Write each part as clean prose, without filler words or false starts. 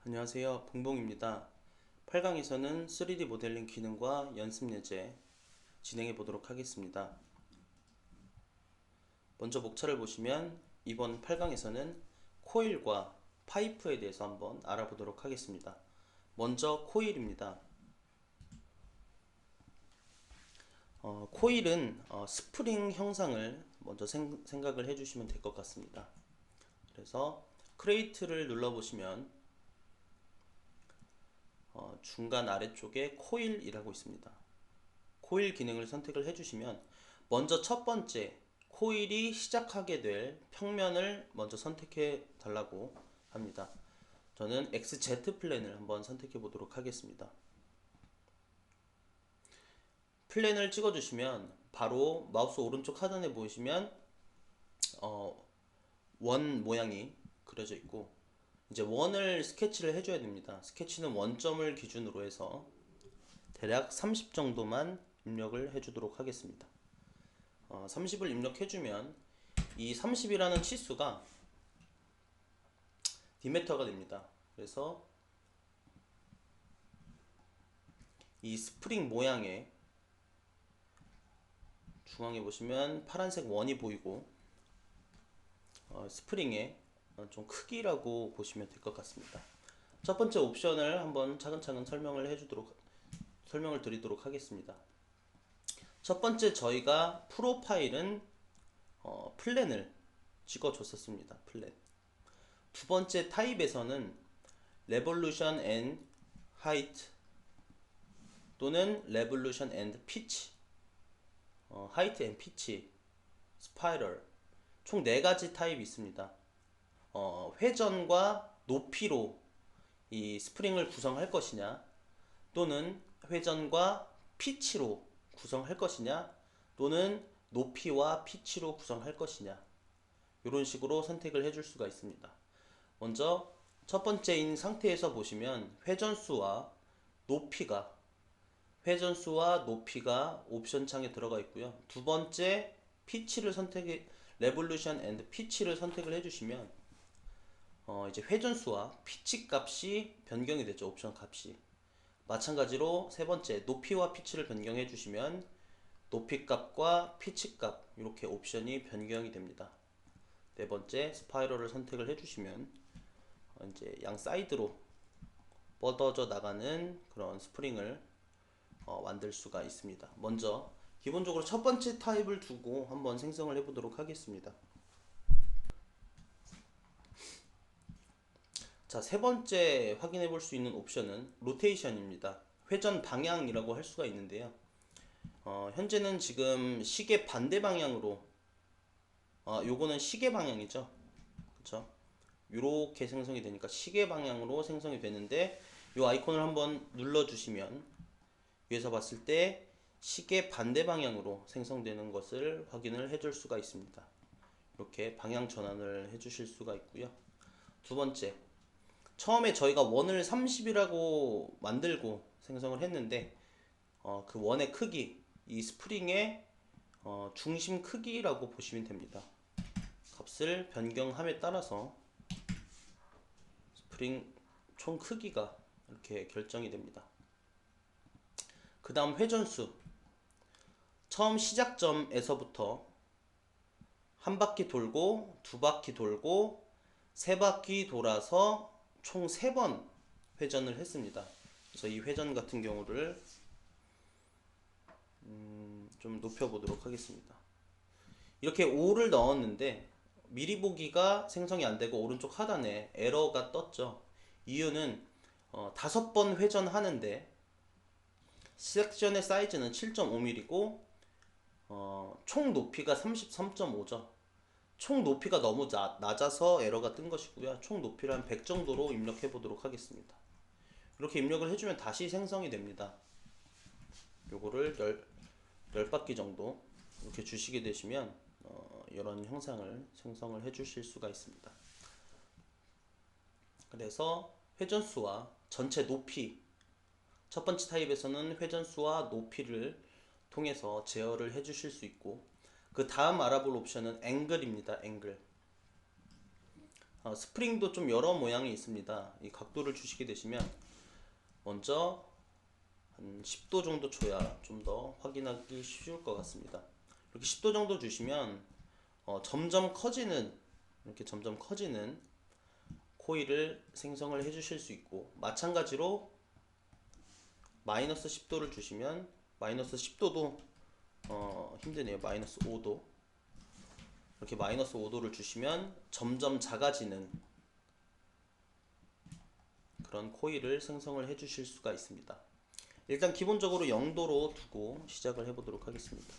안녕하세요. 봉봉입니다. 8강에서는 3D 모델링 기능과 연습 예제 진행해 보도록 하겠습니다. 먼저 목차를 보시면 이번 8강에서는 코일과 파이프에 대해서 한번 알아보도록 하겠습니다. 먼저 코일입니다. 코일은 스프링 형상을 먼저 생각을 해주시면 될 것 같습니다. 그래서 크레이트를 눌러보시면 중간 아래쪽에 코일이라고 있습니다. 코일 기능을 선택을 해주시면 먼저 첫 번째 코일이 시작하게 될 평면을 먼저 선택해 달라고 합니다. 저는 XZ 플랜을 한번 선택해 보도록 하겠습니다. 플랜을 찍어 주시면 바로 마우스 오른쪽 하단에 보시면 원 모양이 그려져 있고, 이제 원을 스케치를 해줘야 됩니다. 스케치는 원점을 기준으로 해서 대략 30 정도만 입력을 해주도록 하겠습니다. 30을 입력해주면 이 30이라는 치수가 디메터가 됩니다. 그래서 이 스프링 모양의 중앙에 보시면 파란색 원이 보이고, 스프링의 좀 크기라고 보시면 될 것 같습니다. 첫 번째 옵션을 한번 차근차근 설명을 드리도록 하겠습니다. 첫 번째 저희가 프로파일은 플랜을 찍어 줬었습니다. 플랜. 두 번째 타입에서는 레볼루션 앤 하이트 또는 레볼루션 앤 피치, 하이트 앤 피치, 스파이럴, 총 4가지 타입이 있습니다. 회전과 높이로 이 스프링을 구성할 것이냐, 또는 회전과 피치로 구성할 것이냐, 또는 높이와 피치로 구성할 것이냐, 이런 식으로 선택을 해줄 수가 있습니다. 먼저 첫 번째인 상태에서 보시면 회전수와 높이가 옵션 창에 들어가 있고요. 두 번째 레볼루션 앤드 피치를 선택을 해주시면 이제 회전수와 피치 값이 변경이 되죠. 옵션 값이. 마찬가지로 세 번째 높이와 피치를 변경해 주시면 높이 값과 피치 값 이렇게 옵션이 변경이 됩니다. 네 번째 스파이럴을 선택을 해주시면 이제 양 사이드로 뻗어져 나가는 그런 스프링을 만들 수가 있습니다. 먼저 기본적으로 첫 번째 타입을 두고 한번 생성을 해보도록 하겠습니다. 자, 세 번째 확인해 볼 수 있는 옵션은 로테이션입니다. 회전 방향이라고 할 수가 있는데요. 현재는 지금 시계 반대 방향으로, 요거는 시계 방향이죠. 그쵸? 요렇게 생성이 되니까 시계 방향으로 생성이 되는데, 요 아이콘을 한번 눌러주시면 위에서 봤을 때 시계 반대 방향으로 생성되는 것을 확인을 해줄 수가 있습니다. 이렇게 방향 전환을 해주실 수가 있고요. 두 번째, 처음에 저희가 원을 30이라고 만들고 생성을 했는데, 그 원의 크기, 이 스프링의 중심 크기라고 보시면 됩니다. 값을 변경함에 따라서 스프링 총 크기가 이렇게 결정이 됩니다. 그 다음 회전수, 처음 시작점에서부터 한 바퀴 돌고 두 바퀴 돌고 세 바퀴 돌아서 총 3번 회전을 했습니다. 그래서 이 회전 같은 경우를 좀 높여보도록 하겠습니다. 이렇게 5를 넣었는데 미리 보기가 생성이 안되고 오른쪽 하단에 에러가 떴죠. 이유는 5번 회전하는데 섹션의 사이즈는 7.5mm고 총 높이가 33.5죠. 총 높이가 너무 낮아서 에러가 뜬 것이고요. 총 높이를 한 100 정도로 입력해 보도록 하겠습니다. 이렇게 입력을 해주면 다시 생성이 됩니다. 요거를 10바퀴 정도 이렇게 주시게 되시면 이런 형상을 생성을 해 주실 수가 있습니다. 그래서 회전수와 전체 높이, 첫 번째 타입에서는 회전수와 높이를 통해서 제어를 해 주실 수 있고, 그 다음 알아볼 옵션은 앵글입니다. 앵글. 스프링도 좀 여러 모양이 있습니다. 이 각도를 주시게 되시면 먼저 한 10도 정도 줘야 좀 더 확인하기 쉬울 것 같습니다. 이렇게 10도 정도 주시면 점점 커지는, 이렇게 점점 커지는 코일을 생성을 해 주실 수 있고, 마찬가지로 마이너스 10도를 주시면 마이너스 10도도 힘드네요. 마이너스 5도, 이렇게 마이너스 5도를 주시면 점점 작아지는 그런 코일을 생성을 해 주실 수가 있습니다. 일단 기본적으로 0도로 두고 시작을 해 보도록 하겠습니다.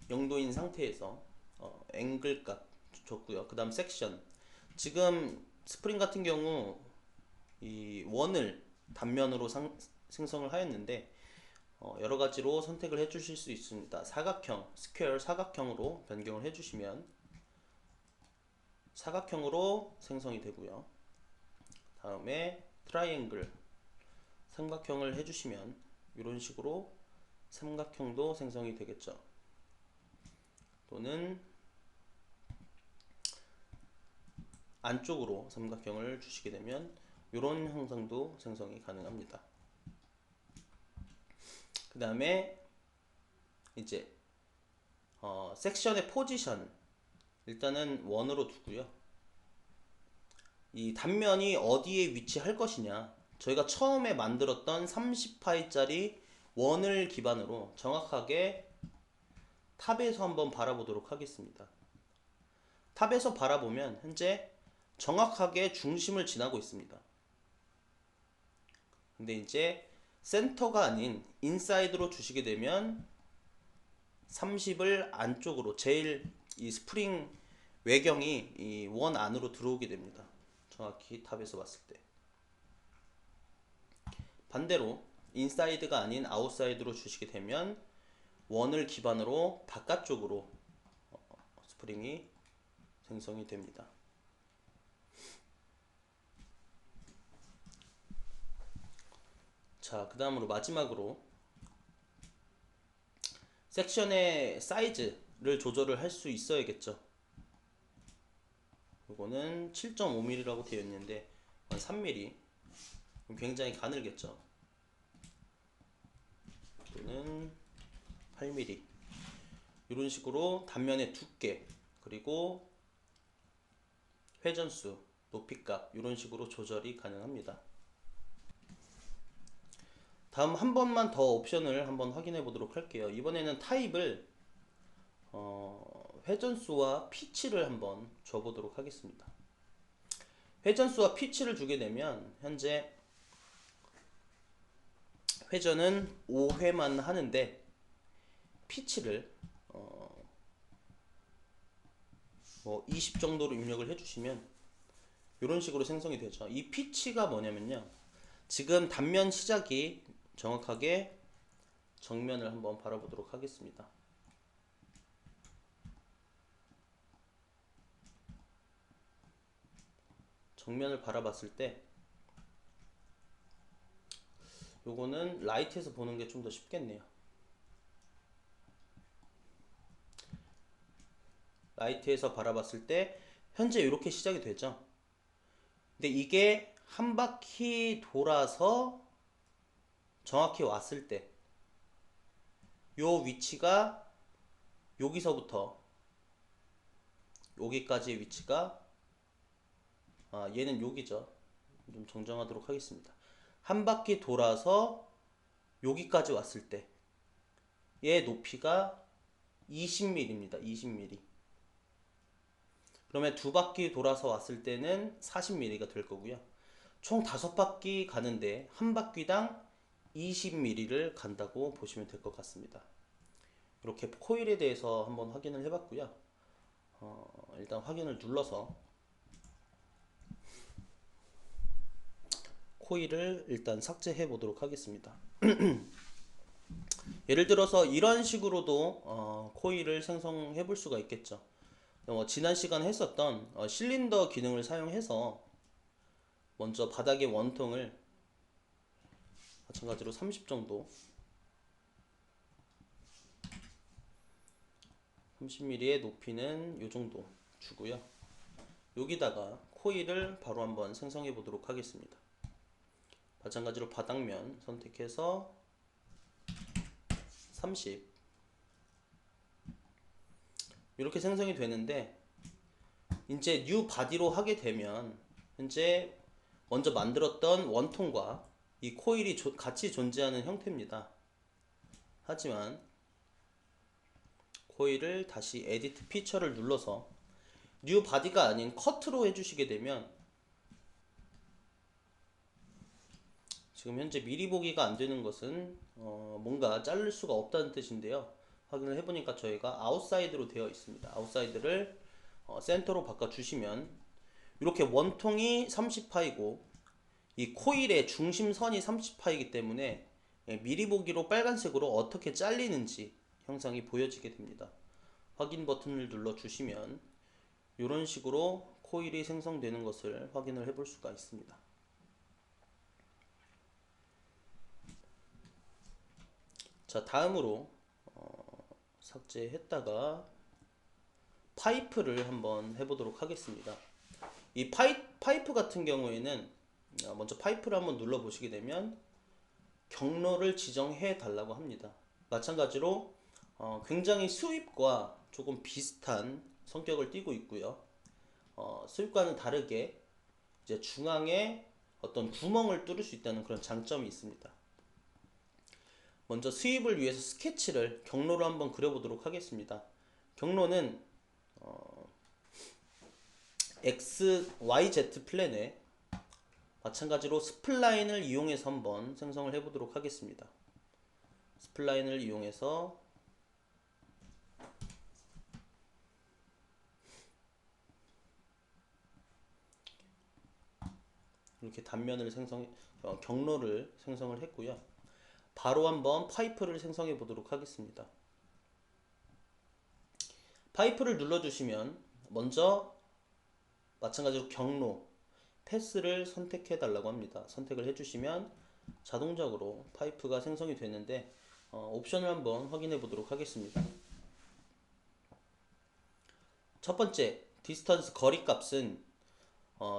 0도인 상태에서 앵글 값 줬고요. 그 다음 섹션, 지금 스프링 같은 경우 이 원을 단면으로 생성을 하였는데 여러 가지로 선택을 해 주실 수 있습니다. 사각형, 스퀘어, 사각형으로 변경을 해 주시면 사각형으로 생성이 되고요. 다음에 트라이앵글, 삼각형을 해 주시면 이런 식으로 삼각형도 생성이 되겠죠. 또는 안쪽으로 삼각형을 주시게 되면 이런 형상도 생성이 가능합니다. 그 다음에 이제 섹션의 포지션, 일단은 원으로 두고요. 이 단면이 어디에 위치할 것이냐, 저희가 처음에 만들었던 30파이짜리 원을 기반으로 정확하게 탑에서 한번 바라보도록 하겠습니다. 탑에서 바라보면 현재 정확하게 중심을 지나고 있습니다. 근데 이제 센터가 아닌 인사이드로 주시게 되면 30을 안쪽으로, 제일 이 스프링 외경이 이 원 안으로 들어오게 됩니다. 정확히 탑에서 봤을 때. 반대로 인사이드가 아닌 아웃사이드로 주시게 되면 원을 기반으로 바깥쪽으로 스프링이 생성이 됩니다. 자, 그 다음으로 마지막으로 섹션의 사이즈를 조절을 할 수 있어야겠죠. 이거는 7.5mm라고 되어 있는데 3mm, 굉장히 가늘겠죠. 또는 8mm, 이런 식으로 단면의 두께, 그리고 회전수, 높이값, 이런 식으로 조절이 가능합니다. 다음 한 번만 더 옵션을 한번 확인해 보도록 할게요. 이번에는 타입을 회전수와 피치를 한번 줘보도록 하겠습니다. 회전수와 피치를 주게 되면 현재 회전은 5회만 하는데 피치를 20 정도로 입력을 해주시면 이런 식으로 생성이 되죠. 이 피치가 뭐냐면요, 지금 단면 시작이 정확하게 정면을 한번 바라보도록 하겠습니다. 정면을 바라봤을 때 요거는 라이트에서 보는 게 좀 더 쉽겠네요. 라이트에서 바라봤을 때 현재 이렇게 시작이 되죠. 근데 이게 한 바퀴 돌아서 정확히 왔을 때 요 위치가, 여기서부터 여기까지의 위치가, 얘는 여기죠. 좀 정정하도록 하겠습니다. 한 바퀴 돌아서 여기까지 왔을 때 얘 높이가 20mm입니다. 20mm. 그러면 두 바퀴 돌아서 왔을 때는 40mm가 될 거고요. 총 5바퀴 가는데 한 바퀴당 20mm를 간다고 보시면 될 것 같습니다. 이렇게 코일에 대해서 한번 확인을 해봤고요. 일단 확인을 눌러서 코일을 일단 삭제해 보도록 하겠습니다. 예를 들어서 이런 식으로도 코일을 생성해 볼 수가 있겠죠. 지난 시간에 했었던 실린더 기능을 사용해서 먼저 바닥의 원통을 마찬가지로 30 정도, 30mm의 높이는 이 정도 주고요. 여기다가 코일을 바로 한번 생성해 보도록 하겠습니다. 마찬가지로 바닥면 선택해서 30 이렇게 생성이 되는데, 이제 뉴 바디로 하게 되면 현재 먼저 만들었던 원통과 이 코일이 같이 존재하는 형태입니다. 하지만 코일을 다시 에디트 피처를 눌러서 뉴 바디가 아닌 커트로 해주시게 되면, 지금 현재 미리 보기가 안 되는 것은 뭔가 자를 수가 없다는 뜻인데요. 확인을 해보니까 저희가 아웃사이드로 되어 있습니다. 아웃사이드를 센터로 바꿔주시면 이렇게 원통이 30파이고 이 코일의 중심선이 30파이기 때문에 미리 보기로 빨간색으로 어떻게 잘리는지 형상이 보여지게 됩니다. 확인 버튼을 눌러주시면 이런 식으로 코일이 생성되는 것을 확인을 해볼 수가 있습니다. 자, 다음으로 삭제했다가 파이프를 한번 해보도록 하겠습니다. 이 파이프 같은 경우에는 먼저 파이프를 한번 눌러 보시게 되면 경로를 지정해 달라고 합니다. 마찬가지로 굉장히 스윕과 조금 비슷한 성격을 띠고 있고요. 스윕과는 다르게 이제 중앙에 어떤 구멍을 뚫을 수 있다는 그런 장점이 있습니다. 먼저 스윕을 위해서 스케치를 경로로 한번 그려보도록 하겠습니다. 경로는 X, Y, Z 플랜에 마찬가지로 스플라인을 이용해서 한번 생성을 해보도록 하겠습니다. 스플라인을 이용해서 이렇게 단면을 경로를 생성을 했고요. 바로 한번 파이프를 생성해 보도록 하겠습니다. 파이프를 눌러주시면 먼저 마찬가지로 경로, 패스를 선택해 달라고 합니다. 선택을 해주시면 자동적으로 파이프가 생성이 되는데, 옵션을 한번 확인해 보도록 하겠습니다. 첫 번째 디스턴스 거리 값은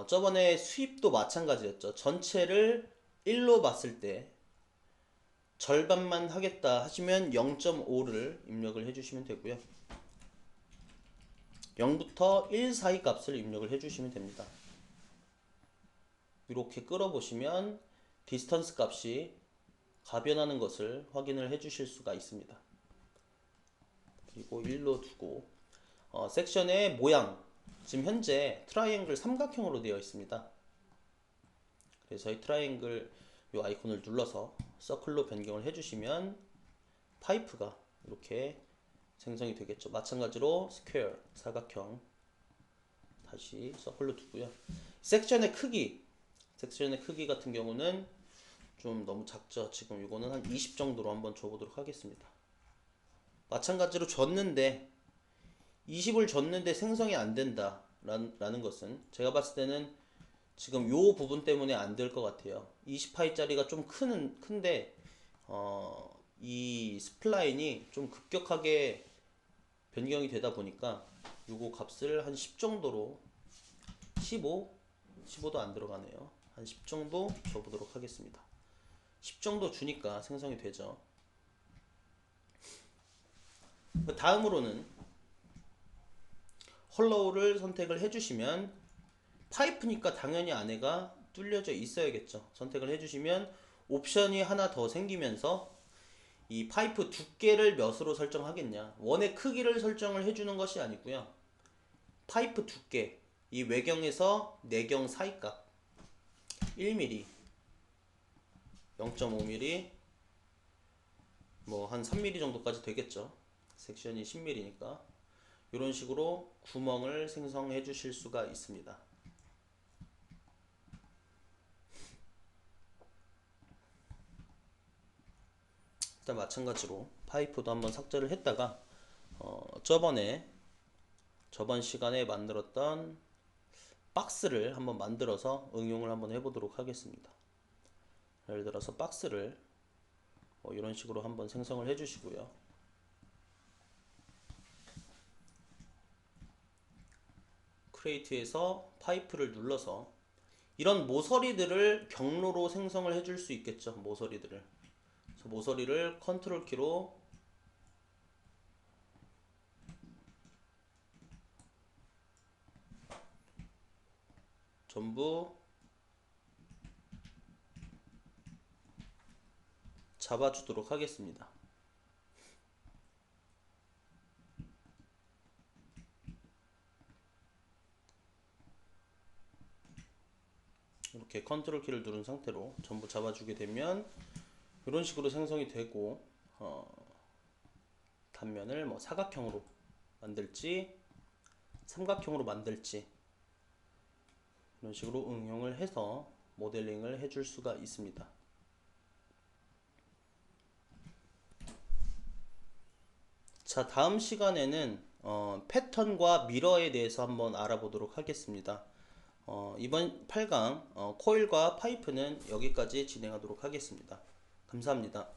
저번에 스윕도 마찬가지였죠. 전체를 1로 봤을 때 절반만 하겠다 하시면 0.5를 입력을 해주시면 되고요. 0부터 1 사이 값을 입력을 해주시면 됩니다. 이렇게 끌어보시면 디스턴스 값이 가변하는 것을 확인을 해주실 수가 있습니다. 그리고 1로 두고 섹션의 모양, 지금 현재 트라이앵글 삼각형으로 되어 있습니다. 그래서 이 트라이앵글 이 아이콘을 눌러서 서클로 변경을 해주시면 파이프가 이렇게 생성이 되겠죠. 마찬가지로 스퀘어, 사각형 다시 서클로 두고요. 섹션의 크기 같은 경우는 좀 너무 작죠. 지금 이거는 한 20 정도로 한번 줘보도록 하겠습니다. 마찬가지로 줬는데 20을 줬는데 생성이 안 된다 라는 것은 제가 봤을 때는 지금 요 부분 때문에 안 될 것 같아요. 20파이짜리가 좀 큰데 이 스플라인이 좀 급격하게 변경이 되다 보니까 요거 값을 한 10 정도로 15도 안 들어가네요. 한 10 정도 줘보도록 하겠습니다. 10 정도 주니까 생성이 되죠. 다음으로는 홀로우를 선택을 해주시면, 파이프니까 당연히 안에가 뚫려져 있어야겠죠. 선택을 해주시면 옵션이 하나 더 생기면서 이 파이프 두께를 몇으로 설정하겠냐, 원의 크기를 설정을 해주는 것이 아니고요. 파이프 두께, 이 외경에서 내경 사이 값 1mm, 0.5mm, 뭐 한 3mm 정도까지 되겠죠. 섹션이 10mm니까 이런 식으로 구멍을 생성해 주실 수가 있습니다. 일단 마찬가지로 파이프도 한번 삭제를 했다가 저번 시간에 만들었던 박스를 한번 만들어서 응용을 한번 해보도록 하겠습니다. 예를 들어서 박스를 이런 식으로 한번 생성을 해주시고요. 크리에이트에서 파이프를 눌러서 이런 모서리들을 경로로 생성을 해줄 수 있겠죠. 모서리들을. 그래서 모서리를 컨트롤 키로 전부 잡아주도록 하겠습니다. 이렇게 컨트롤 키를 누른 상태로 전부 잡아주게 되면 이런 식으로 생성이 되고, 단면을 뭐 사각형으로 만들지 삼각형으로 만들지 이런 식으로 응용을 해서 모델링을 해줄 수가 있습니다. 자, 다음 시간에는 패턴과 미러에 대해서 한번 알아보도록 하겠습니다. 이번 8강 코일과 파이프는 여기까지 진행하도록 하겠습니다. 감사합니다.